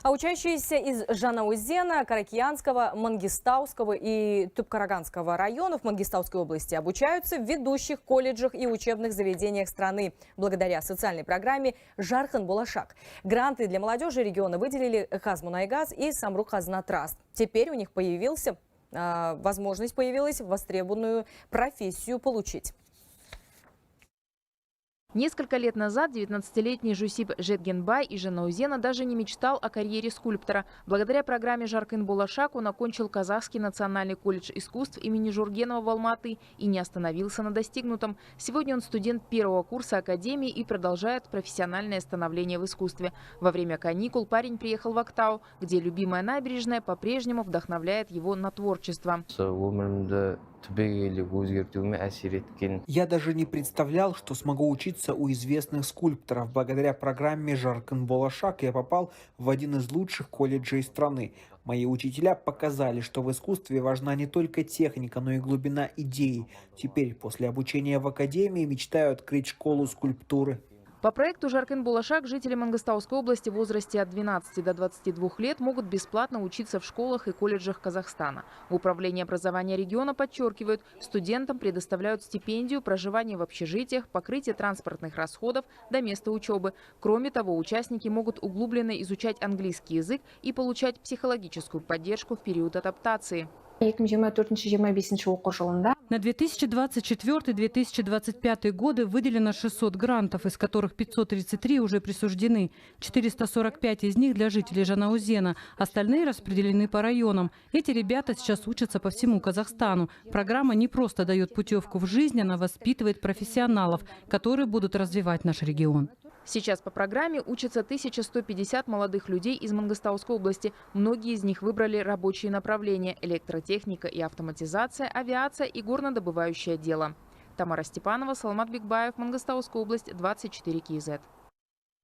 А учащиеся из Жанаузена, Каракиянского, Мангистауского и Тюбкараганского районов Мангистауской области обучаются в ведущих колледжах и учебных заведениях страны благодаря социальной программе «Жархан Булашак». Гранты для молодежи региона выделили Казмунайгаз и Самрук-Казна-Траст. Теперь у них возможность появилась востребованную профессию получить. Несколько лет назад 19-летний Жусип Жетгенбай из Жанаузена даже не мечтал о карьере скульптора. Благодаря программе «Жархан Булашак» он окончил Казахский национальный колледж искусств имени Жургенова в Алматы и не остановился на достигнутом. Сегодня он студент первого курса академии и продолжает профессиональное становление в искусстве. Во время каникул парень приехал в Актау, где любимая набережная по-прежнему вдохновляет его на творчество. Я даже не представлял, что смогу учиться у известных скульпторов. Благодаря программе «Жархан Булашак» я попал в один из лучших колледжей страны. Мои учителя показали, что в искусстве важна не только техника, но и глубина идеи. Теперь, после обучения в академии, мечтаю открыть школу скульптуры. По проекту «Жархан Булашак» жители Мангистауской области в возрасте от 12 до 22 лет могут бесплатно учиться в школах и колледжах Казахстана. В управлении образования региона подчеркивают, студентам предоставляют стипендию, проживание в общежитиях, покрытие транспортных расходов до места учебы. Кроме того, участники могут углубленно изучать английский язык и получать психологическую поддержку в период адаптации. На 2024-2025 годы выделено 600 грантов, из которых 533 уже присуждены. 445 из них для жителей Жанаузена. Остальные распределены по районам. Эти ребята сейчас учатся по всему Казахстану. Программа не просто дает путевку в жизнь, она воспитывает профессионалов, которые будут развивать наш регион. Сейчас по программе учатся 1150 молодых людей из Мангистауской области. Многие из них выбрали рабочие направления – электротехника и автоматизация, авиация и горнодобывающее дело. Тамара Степанова, Саламат Бекбаев, Мангистауская область, 24 КЗ.